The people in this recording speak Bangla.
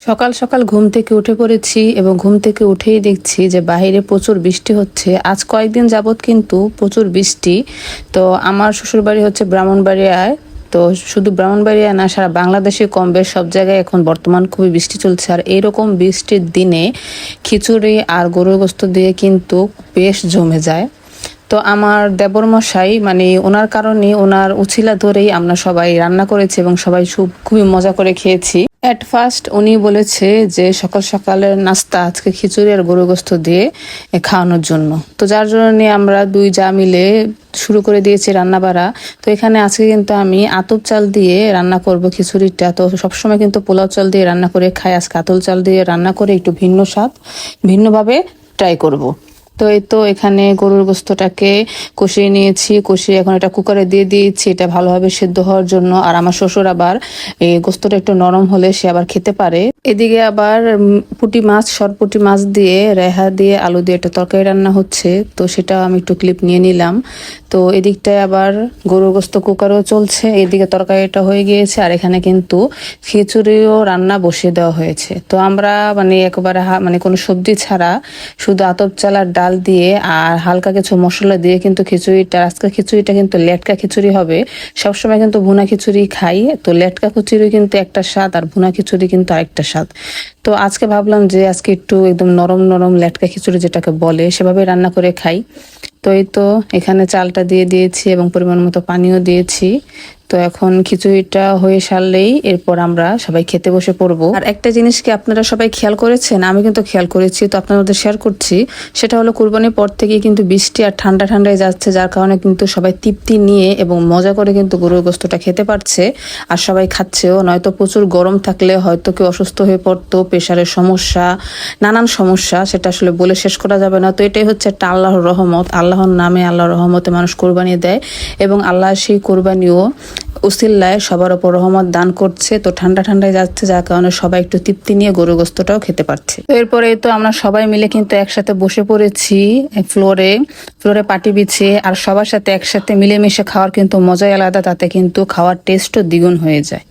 সকাল সকাল ঘুম থেকে উঠে পড়েছি এবং ঘুম থেকে উঠেই দেখছি যে বাইরে প্রচুর বৃষ্টি হচ্ছে। আজ কয়েকদিন যাবৎ কিন্তু প্রচুর বৃষ্টি। তো আমার শ্বশুরবাড়ি হচ্ছে ব্রাহ্মণবাড়িয়ায়। তো শুধু ব্রাহ্মণবাড়িয়া না, সারা বাংলাদেশে কম বেশ সব জায়গায় এখন বর্তমান খুবই বৃষ্টি চলছে। আর এইরকম বৃষ্টির দিনে খিচুড়ি আর গরুর গোস্ত দিয়ে কিন্তু বেশ জমে যায়। তো আমার দেবর মশাই মানে ওনার কারণে ওনার উছিলা ধরেই আমরা সবাই রান্না করেছি এবং সবাই খুবই মজা করে খেয়েছি। এট ফার্স্ট উনি বলেছে যে সকাল সকালের নাস্তা আজকে খিচুড়ি আর গরু গোস্ত দিয়ে খাওয়ানোর জন্য। তো যার জন্য নিয়ে আমরা দুই যা মিলে শুরু করে দিয়েছি রান্না বাড়া। তো এখানে আজকে কিন্তু আমি আতপ চাল দিয়ে রান্না করব খিচুড়িটা। তো সবসময় কিন্তু পোলাও চাল দিয়ে রান্না করে খাই, আজকে আতপ চাল দিয়ে রান্না করে একটু ভিন্ন স্বাদ ভিন্নভাবে ট্রাই করব। তো এই তো এখানে গরুর গোস্তটাকে কষিয়ে নিয়েছি, কষিয়ে এখন এটা কুকারে দিয়ে দিয়েছি এটা ভালোভাবে সেদ্ধ হওয়ার জন্য। আর আমার শ্বশুর আবার এই গোস্তটা একটু নরম হলে সে আবার খেতে পারে। এদিকে আবার পুঁটি মাছ, সরপুঁটি মাছ দিয়ে রেহা দিয়ে আলু দিয়ে একটা তরকারি রান্না হচ্ছে, তো সেটাও আমি একটু ক্লিপ নিয়ে নিলাম। তো এদিকটায় আবার গরুর গোস্ত কুকারও চলছে, এদিকে তরকারিটা হয়ে গিয়েছে, আর এখানে কিন্তু খিচুড়িও রান্না বসিয়ে দেওয়া হয়েছে। তো আমরা মানে একেবারে মানে কোনো সবজি ছাড়া শুধু আতপ চাল আর ডাল দিয়ে আর হালকা কিছু মশলা দিয়ে কিন্তু খিচুড়িটা, আজকের খিচুড়িটা কিন্তু লেটকা খিচুড়ি হবে। সবসময় কিন্তু ভুনা খিচুড়ি খাই, তো লেটকা খিচুড়ি কিন্তু একটা স্বাদ আর ভুনা খিচুড়ি কিন্তু আরেকটা স্বাদ। তো আজকে ভাবলাম যে আজকে একটু একদম নরম নরম লেটকা খিচুড়ি যেটাকে বলে সেভাবে রান্না করে খাই। তো এই তো এখানে চালটা দিয়ে দিয়েছি এবং পরিমাণ মতো পানিও দিয়েছি। তো এখন খিচুড়িটা হয়ে সারলেই এরপর আমরা সবাই খেতে বসে পড়বো। আর একটা জিনিস কি আপনারা সবাই খেয়াল করেছেন? আমি কিন্তু খেয়াল করেছি, তো আপনাদের মধ্যে শেয়ার করছি। সেটা হলো কুরবানির পর থেকে কিন্তু বৃষ্টি আর ঠান্ডা ঠান্ডায় যাচ্ছে, যার কারণে কিন্তু সবাই তৃপ্তি নিয়ে এবং মজা করে কিন্তু গরুর গোস্তটা খেতে পারছে আর সবাই খাচ্ছেও। নয়তো প্রচুর গরম থাকলে হয়তো কেউ অসুস্থ হয়ে পড়তো, প্রেশারের সমস্যা, নানান সমস্যা, সেটা আসলে বলে শেষ করা যাবে না। তো এটাই হচ্ছে একটা আল্লাহর রহমত, আল্লাহর নামে আল্লাহর রহমতে মানুষ কোরবানি দেয় এবং আল্লাহ সেই কোরবানিও উসিল্লায় সবার ওপর রহমত দান করছে। তো ঠান্ডা ঠান্ডায় যাচ্ছে, যার কারণে সবাই একটু তৃপ্তি নিয়ে গরু গোস্তটাও খেতে পারছে। তো এরপরে তো আমরা সবাই মিলে কিন্তু একসাথে বসে পড়েছি ফ্লোরে ফ্লোরে পাটি বিছিয়ে। আর সবার সাথে একসাথে মিলেমিশে খাওয়ার কিন্তু মজাই আলাদা, তাতে কিন্তু খাওয়ার টেস্টও দ্বিগুণ হয়ে যায়।